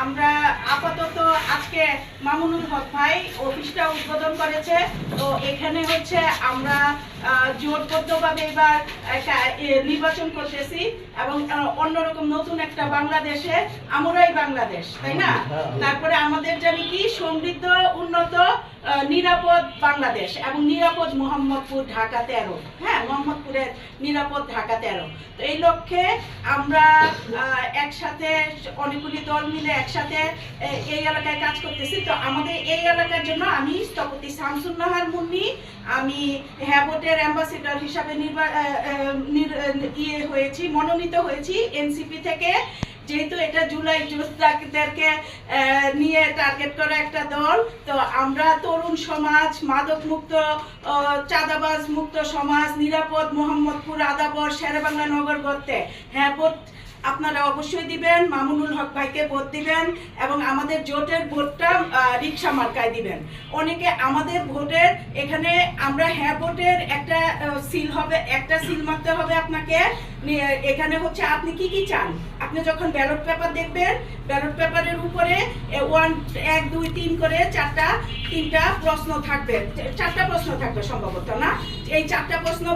আমরা আপাতত আজকে মামুনুল হক ভাই অফিসটা উদ্বোধন করেছে। তো এখানে হচ্ছে আমরা জোটবদ্ধভাবে এবার নির্বাচন করতেছি এবং অন্যরকম নতুন একটা বাংলাদেশে আমরাই বাংলাদেশ, তাই না? তারপরে আমাদের জানি কি সমৃদ্ধ উন্নত নিরাপদ বাংলাদেশ এবং নিরাপদ মোহাম্মদপুর ঢাকা 13। হ্যাঁ, মোহাম্মদপুরের নিরাপদ ঢাকা 13। তো এই লক্ষ্যে আমরা একসাথে অনেকগুলি দল মিলে একসাথে এই এলাকায় কাজ করতেছি। তো আমাদের এই এলাকার জন্য আমি স্থপতি শামসুন নাহার মুন্নি, আমি হ্যাবোটের অ্যাম্বাসেডর হিসাবে মনোনীত হয়েছি এনসিপি থেকে। যেহেতু এটা জুলাই যোদ্ধাদেরকে নিয়ে টার্গেট করা একটা দল, তো আমরা তরুণ সমাজ, মাদক মুক্ত, চাঁদাবাজ মুক্ত সমাজ, নিরাপদ মোহাম্মদপুর, আদাবর, শেরেবাংলা নগর গড়তে হ্যাঁ ভোট আপনারা অবশ্যই দিবেন। মামুনুল হক ভাইকে ভোট দিবেন এবং আমাদের জোটের ভোটটা রিক্সা মার্কায় দিবেন। অনেকে আমাদের ভোটের এখানে আমরা হ্যাঁ ভোটের একটা সিল হবে, একটা সিল মারতে হবে আপনাকে। এখানে হচ্ছে আপনি কি কি চান। আপনি যখন ব্যালট পেপার দেখবেন, ব্যালট পেপারের উপরে 1 2 3 করে তিনটা প্রশ্ন থাকবে, 4টা প্রশ্ন থাকবে সম্ভবত, না? এই 4টা প্রশ্ন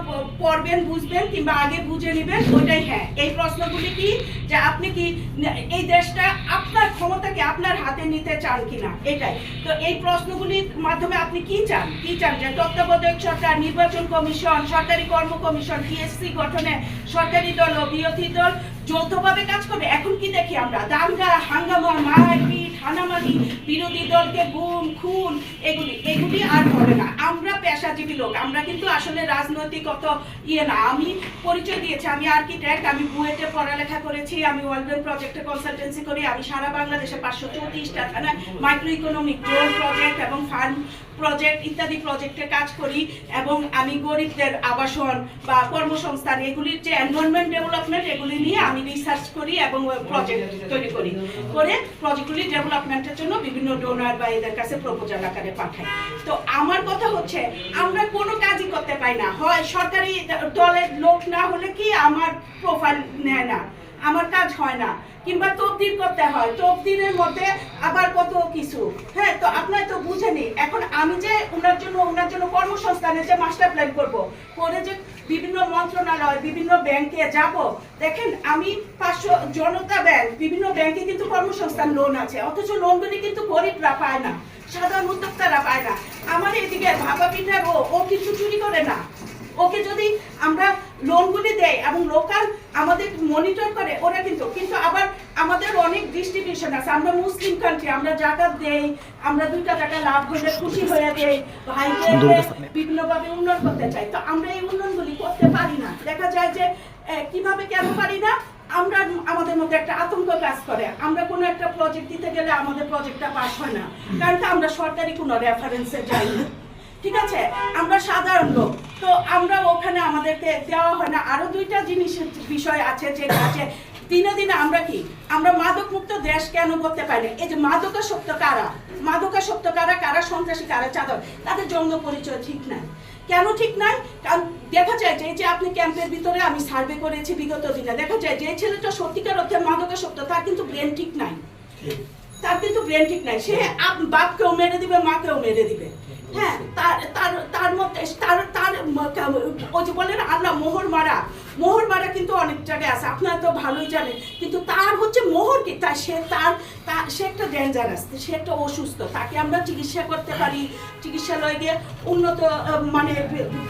পড়বেন, বুঝবেন কিংবা আগে বুঝে নেবেন, ওইটাই হ্যাঁ। এই প্রশ্নগুলি কি, যে আপনি কি এই দেশটা আপনার ক্ষমতাকে আপনার হাতে নিতে চান কিনা, এটাই। তো এই প্রশ্নগুলির মাধ্যমে আপনি কি চান যে তত্ত্বাবধায়ক সরকার, নির্বাচন কমিশন, সরকারি কর্ম কমিশন, টিএসসি গঠনে সরকারি দল ও বিরোধী দল যৌথভাবে কাজ করবে। এখন কি দেখি আমরা দাঙ্গা, হাঙ্গামা, মারপিট, হানামারি, বিরোধী দলকে গুম খুন, এগুলি আর হবে না। আমরা পেশাজীবী লোক, আমরা কিন্তু আসলে রাজনৈতিক অত না। আমি পরিচয় দিয়েছি, আমি আর্কিটেক্ট, আমি বুয়েটে পড়ালেখা করেছি, আমি ওয়ার্ল্ড প্রজেক্টে কনসালটেন্সি করি, আমি সারা বাংলাদেশে 534টা থানায় মাইক্রো ইকোনমিক ড্রোন প্রজেক্ট এবং ফান্ড প্রজেক্ট ইত্যাদি প্রজেক্টে কাজ করি এবং আমি গরিবদের আবাসন বা কর্মসংস্থান, এগুলির যে এনভায়রনমেন্ট ডেভেলপমেন্ট, এগুলি নিয়ে আমি রিসার্চ করি এবং প্রজেক্ট তৈরি করে প্রজেক্টগুলি ডেভেলপমেন্টের জন্য বিভিন্ন ডোনার বা এদের কাছে প্রপোজাল আকারে পাঠাই। তো আমার কথা হচ্ছে, আমরা কোনো কাজই করতে পাই না, হয় সরকারি দলের লোক না হলে কি আমার প্রোফাইল নেয় না, আমার কাজ হয় না, কিংবা তবদিল করতে হয়, তবদিলের মধ্যে আবার কত কিছু। হ্যাঁ, তো আপনার তো বুঝেনি। এখন আমি যে ওনার জন্য কর্মসংস্থানের যে মাস্টার প্ল্যান করবো, করে যে বিভিন্ন মন্ত্রণালয়, বিভিন্ন ব্যাংকে যাব, দেখেন আমি 500 জনতা ব্যাংক, বিভিন্ন ব্যাংকে কিন্তু কর্মসংস্থান লোন আছে, অথচ লোনগুলি কিন্তু গরিবরা পায় না, সাধারণ উদ্যোক্তারা পায় না। আমার এদিকে ভাবা পিঠার ও কিছু চুরি করে না, ওকে যদি আমরা লোনগুলি দেয় এবং লোকাল আমাদের মনিটর করে, ওরা কিন্তু আবার আমাদের অনেক ডিস্ট্রিবিউশন আছে। আমরা মুসলিম কান্ট্রি, আমরা জাকাত দেই, আমরা 2 টাকা লাভ হলে খুশি হয়ে দেই, ভাইকে বিভিন্নভাবে উন্নয়ন করতে চাই। তো আমরা এই উন্নয়নগুলি করতে পারি না। দেখা যায় যে কিভাবে কেন পারি না, আমাদের মধ্যে একটা আতঙ্ক কাজ করে। আমরা কোনো একটা প্রজেক্ট দিতে গেলে আমাদের প্রজেক্টটা পাস হয় না, কারণ আমরা সরকারি কোনো রেফারেন্সে যাই না, ঠিক আছে? আমরা সাধারণ লোক, তো আমরা ওখানে আমাদেরকে দেওয়া হয় না। আরো 2টা বিষয় আছে, যেটা আছে দিনে দিনে আমরা মাদক মুক্ত দেশ কেন করতে পারি না। এই যে মাদকাসক্ত কারা, কারা সন্ত্রাসী, কারা চাঁদা, তাদের জন্ম পরিচয় ঠিক নাই। কেন ঠিক নাই? কারণ দেখা যায় যে আপনি ক্যাম্পের ভিতরে আমি সার্ভে করেছি বিগত দিনে, দেখা যায় যে ছেলেটা সত্যিকার অর্থে মাদকাসক্ত, তার কিন্তু ব্রেন ঠিক নাই, সে বাপকেও মেরে দিবে, মাকেও মেরে দিবে। হ্যাঁ, তার মধ্যে ওই যে বলেন আল্লাহ মোহর মারা কিন্তু অনেক জায়গায় আছে, আপনারা তো ভালোই জানেন। কিন্তু তার হচ্ছে মোহর কি, সে একটা ডেঞ্জারাস, সে একটা অসুস্থ, তাকে আমরা চিকিৎসা করতে পারি, চিকিৎসালয়ে গিয়ে উন্নত মানে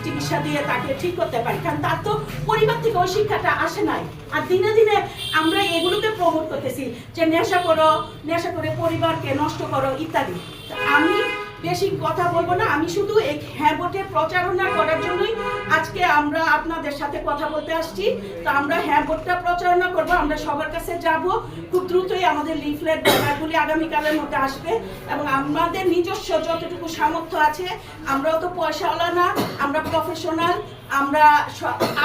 চিকিৎসা দিয়ে তাকে ঠিক করতে পারি, কারণ তার তো পরিবার থেকে ওই শিক্ষাটা আসে নাই। আর দিনে দিনে আমরা এগুলোকে প্রমোট করতেছি যে নেশা করে পরিবারকে নষ্ট করো ইত্যাদি। আমি বেশি কথা বলবো না, আমি শুধু এই হ্যাঁ ভোটের প্রচারণা করার জন্যই আজকে আমরা আপনাদের সাথে কথা বলতে আসছি। তো আমরা হ্যাঁ ভোটটা প্রচারণা করবো, আমরা সবার কাছে যাব, খুব দ্রুতই আমাদের লিফলেট ব্যানারগুলি আগামীকালের মধ্যে আসবে এবং আমাদের নিজস্ব যতটুকু সামর্থ্য আছে, আমরাও তো পয়সাওয়ালা না, আমরা প্রফেশনাল,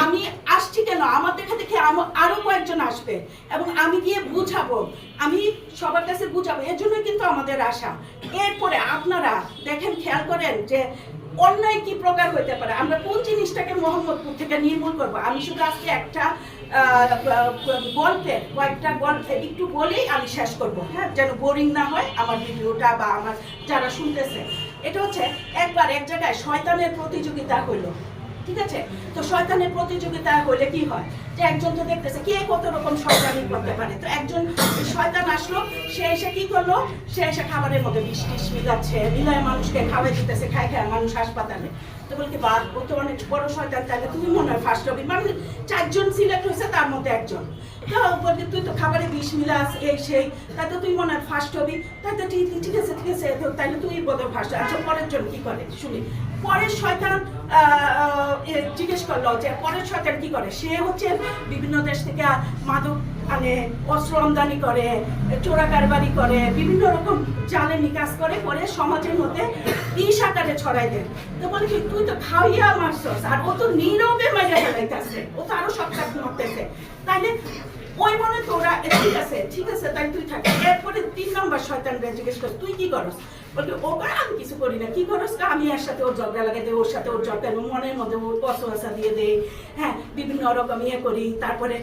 আমি আসছি কেন, আমার দেখে আরো কয়েকজন আসবে এবং আমি গিয়ে বুঝাবো, আমি সবার কাছে বুঝাবো, এর জন্য কিন্তু আমাদের আশা। এরপরে আপনারা দেখেন, খেয়াল করেন যে অন্যায় কি প্রকার হইতে পারে, আমরা কোন জিনিসটাকে মোহাম্মদপুর থেকে নির্মূল করবো। আমি শুধু আজকে একটা গল্পের কয়েকটা গল্প একটু বলেই আমি শেষ করবো, হ্যাঁ, যেন বোরিং না হয় আমার ভিডিওটা বা আমার যারা শুনতেছে। এটা হচ্ছে একবার এক জায়গায় শয়তানের প্রতিযোগিতা হইলো, ঠিক আছে? তো শয়তানের প্রতিযোগিতা হইলে কি হয়, যে একজন তো দেখতেছে কে কত রকম শয়তানি করতে পারে। তো একজন শয়তান আসলো, সে এসে কি করলো, সে এসে খাবারের মধ্যে বিষ টিষ মিলাচ্ছে, মিলায় মানুষকে খাওয়াই দিতেছে, খায় খায় মানুষ হাসপাতালে। তো বলতে বা ও তো অনেক বড় শয়তান, তাহলে তুমি মনে হয় ফার্স্ট হবি, মানে 4 জন সিলেক্ট হয়েছে তার মধ্যে একজন। তো বলতে তুই তো খাবারে বিষ মিলাস এই সেই, তাই তো তুই মনে হয় ফার্স্ট হবি। তাই তো ঠিক আছে ঠিক আছে, তাইলে তুই বোধহয় ফার্স্ট। আচ্ছা পরের জন কি করে শুনি। পরের শয়তান জিজ্ঞেস করলো যে পরের শয়তান কি করে। সে হচ্ছে বিভিন্ন দেশ থেকে মাদক আনে, অস্ত্র আমদানি করে, চোরা কারবারি করে, বিভিন্ন রকম জালেমি কাজ করে করে সমাজের মধ্যে বিষ আকারে ছড়াই দেয়। তো বলে কি তুই তো খাওয়াইয়া মারছস, আর ও তো নীরবে মাইরা ফেলাইতেছে, ও তো আরো সব কাজ করতেছে। তাইলে ওই মনে তোরা ঠিক আছে তাই তুই থাক। এরপরে 3 নম্বর শয়তানরা জিজ্ঞেস কর তুই কি করস। বলবে ও করে আমি কিছু করি না। কি করস? আমি এর সাথে ওর ঝগড়া লাগাই দেয়, ওর সাথে ওর ঝগড়া মনের মধ্যে ওর পছন্দ দিয়ে দেয়, হ্যাঁ, বিভিন্ন রকম ইয়ে করি। তারপরে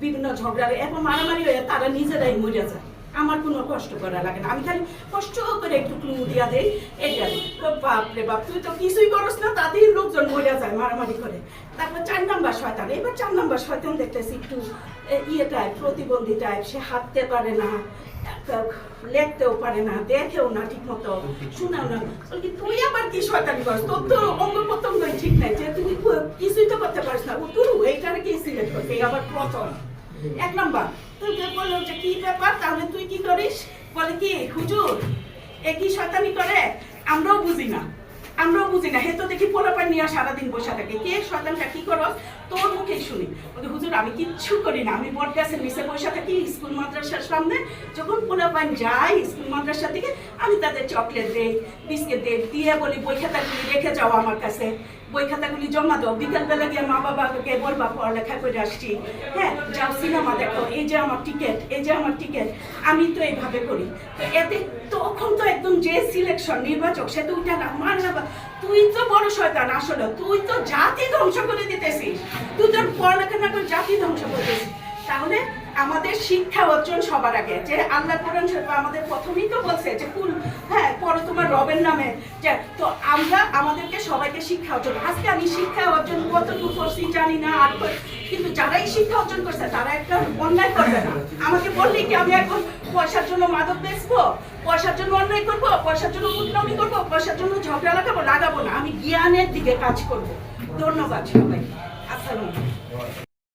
বিভিন্ন ঝগড়া এবং মারামারি হয়ে তারা নিজেরাই মরে যায়। আমার কোনো কষ্ট করা লাগে না, আমি খালি কষ্ট করে একটু ক্লু দিয়া দেই। এটা বাপরে বাপ, তুই তো কিছুই করস না, তাতেই লোকজন মরে যায় মারামারি করে। তারপর 4 নম্বর শয়তান। এবার 4 নম্বর শয়তান দেখতেছি একটু ইয়ে টাইপ, প্রতিবন্ধী টাইপ। সে হাঁটতে পারে না, লেখতেও পারে না, দেখেও না ঠিক মতো, শুনেও না। বলকি তুই আবার কি শয়তানি করস, তোর তো অঙ্গ প্রত্যঙ্গই ঠিক নাই, যে তুই কিছুই তো করতে পারিস না। ও তুই এইটারে কি সিলেক্ট করতে আবার প্রথম 1 নম্বর। তুই বললো যে কি ব্যাপার, তাহলে তুই কি করিস? বলে কি হুজুর একই শয়তানি করে, আমরাও বুঝি না, হে তো দেখি পোলাপান নিয়ে সারাদিন বসে থাকে। কে শয়তানটা কি করস? তোর মুখেই শুনি। বলে হুজুর আমি কিচ্ছু করি না, আমি বট গাছের নিচে বসে থাকি স্কুল মাদ্রাসার সামনে। যখন পোলাপান যায় স্কুল মাদ্রাসা থেকে, আমি তাদের চকলেট দেই, বিস্কিট দেই, দিয়ে বলি বই খাতাগুলি রেখে যাও আমার কাছে, বই খাতাগুলি জমা দাও, বিকালবেলা গিয়ে মা বাবাকে বলবা পড়ালেখা করে আসছি, হ্যাঁ, যাও সিনেমা দেখো, এই যে আমার টিকিট, এই যে আমার টিকিট। আমি তো এইভাবে করি। তো এতে তখন তো একদম যে সিলেকশন নির্বাচক, সে তো উঠে না মার না, তুই তো বড় শয়তান, আসলে তুই তো জাতি ধ্বংস করে দিতেছিস, তুই তোর পড়ালেখা না করে জাতি ধ্বংস করতেছিস। তাহলে আমাদের শিক্ষা অর্জন সবার আগে, যে আল্লাহ কোরআন শরীফ আমাদের প্রথমেই তো বলছে যে কুল, হ্যাঁ, পড়ো তোমার রবের নামে। যে তো আমরা আমাদেরকে সবাইকে শিক্ষা অর্জন, আজকে আমি শিক্ষা অর্জন কতটুকু করছি জানি না, আর কিন্তু যারাই শিক্ষা অর্জন করছে তারা একটা অন্যায় করবে না। আমাকে বললি কি আমি এখন পয়সার জন্য মাদক বেচবো, পয়সার জন্য অন্যায় করবো, পয়সার জন্য কুটনামি করবো, পয়সার জন্য ঝগড়া লাগাবো না। আমি জ্ঞানের দিকে কাজ করবো। ধন্যবাদ সবাই। আসসালামু আলাইকুম।